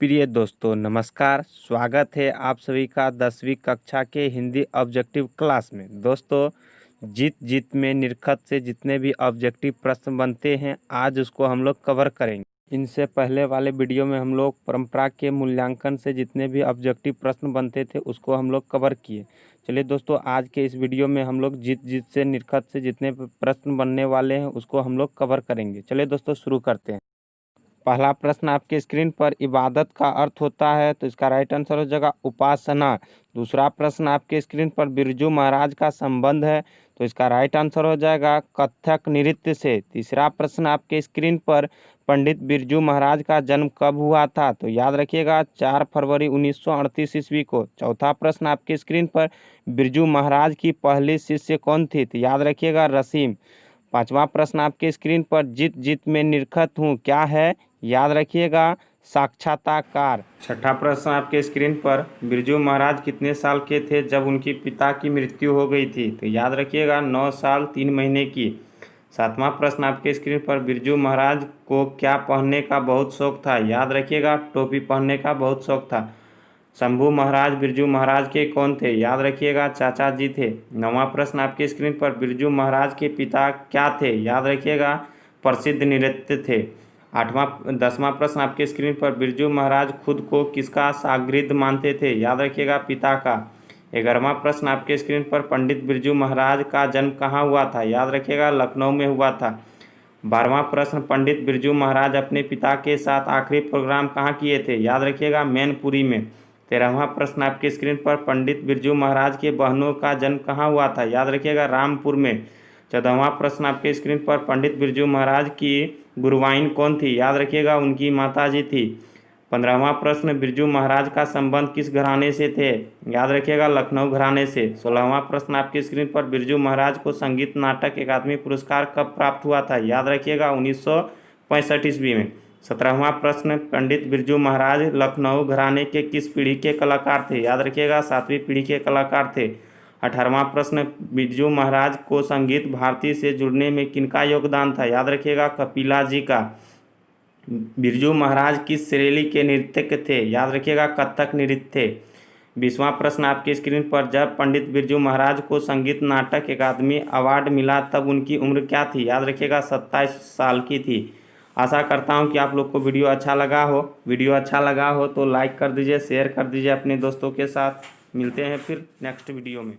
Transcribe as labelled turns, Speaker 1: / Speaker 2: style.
Speaker 1: प्रिय दोस्तों नमस्कार। स्वागत है आप सभी का 10वीं कक्षा के हिंदी ऑब्जेक्टिव क्लास में। दोस्तों जीत जीत में निरखत से जितने भी ऑब्जेक्टिव प्रश्न बनते हैं आज उसको हम लोग कवर करेंगे। इनसे पहले वाले वीडियो में हम लोग परंपरा के मूल्यांकन से जितने भी ऑब्जेक्टिव प्रश्न बनते थे उसको हम लोग कवर किए। चलिए दोस्तों आज के इस वीडियो में हम लोग जीत जीत से निरखत से जितने प्रश्न बनने वाले हैं उसको हम लोग कवर करेंगे। चलिए दोस्तों शुरू करते हैं। पहला प्रश्न आपके स्क्रीन पर इबादत का अर्थ होता है, तो इसका राइट आंसर हो जाएगा उपासना। दूसरा प्रश्न आपके स्क्रीन पर बिरजू महाराज का संबंध है, तो इसका राइट आंसर हो जाएगा कथक नृत्य से। तीसरा प्रश्न आपके स्क्रीन पर पंडित बिरजू महाराज का जन्म कब हुआ था, तो याद रखिएगा 4 फरवरी 1938 ईस्वी को। चौथा प्रश्न आपके स्क्रीन पर बिरजू महाराज की पहली शिष्य कौन थी, तो याद रखिएगा रसीम। पांचवा प्रश्न आपके स्क्रीन पर जीत जीत में निरखत हूँ क्या है, याद रखिएगा साक्षात्कार। छठा प्रश्न आपके स्क्रीन पर बिरजू महाराज कितने साल के थे जब उनके पिता की मृत्यु हो गई थी, तो याद रखिएगा 9 साल 3 महीने की। सातवां प्रश्न आपके स्क्रीन पर बिरजू महाराज को क्या पहनने का बहुत शौक था, याद रखिएगा टोपी पहनने का बहुत शौक था। शंभू महाराज बिरजू महाराज के कौन थे, याद रखिएगा चाचा जी थे। नौवां प्रश्न आपके स्क्रीन पर बिरजू महाराज के पिता क्या थे, याद रखिएगा प्रसिद्ध नृत्य थे। 10वां प्रश्न आपके स्क्रीन पर बिरजू महाराज खुद को किसका शागिर्द मानते थे, याद रखिएगा पिता का। 11वां प्रश्न आपके स्क्रीन पर पंडित बिरजू महाराज का जन्म कहाँ हुआ था, याद रखिएगा लखनऊ में हुआ था। 12वां प्रश्न पंडित बिरजू महाराज अपने पिता के साथ आखिरी प्रोग्राम कहाँ किए थे, याद रखिएगा मैनपुरी में। 13वां प्रश्न आपके स्क्रीन पर पंडित बिरजू महाराज के बहनों का जन्म कहाँ हुआ था, याद रखिएगा रामपुर में। 14वां प्रश्न आपके स्क्रीन पर पंडित बिरजू महाराज की गुरुवाइन कौन थी, याद रखिएगा उनकी माताजी थी। 15वां प्रश्न बिरजू महाराज का संबंध किस घराने से थे, याद रखिएगा लखनऊ घराने से। 16वां प्रश्न आपके स्क्रीन पर बिरजू महाराज को संगीत नाटक अकादमी पुरस्कार कब प्राप्त हुआ था, याद रखिएगा 1965 ईस्वी में। 17वां प्रश्न पंडित बिरजू महाराज लखनऊ घराने के किस पीढ़ी के कलाकार थे, याद रखिएगा 7वीं पीढ़ी के कलाकार थे। 18वां प्रश्न बिरजू महाराज को संगीत भारती से जुड़ने में किनका योगदान था, याद रखिएगा कपिला जी का। बिरजू महाराज किस शैली के नृत्यक थे, याद रखिएगा कथक नृत्य थे। 20वां प्रश्न आपकी स्क्रीन पर जब पंडित बिरजू महाराज को संगीत नाटक अकादमी अवार्ड मिला तब उनकी उम्र क्या थी, याद रखिएगा 27 साल की थी। आशा करता हूं कि आप लोग को वीडियो अच्छा लगा हो। वीडियो अच्छा लगा हो तो लाइक कर दीजिए, शेयर कर दीजिए अपने दोस्तों के साथ। मिलते हैं फिर नेक्स्ट वीडियो में।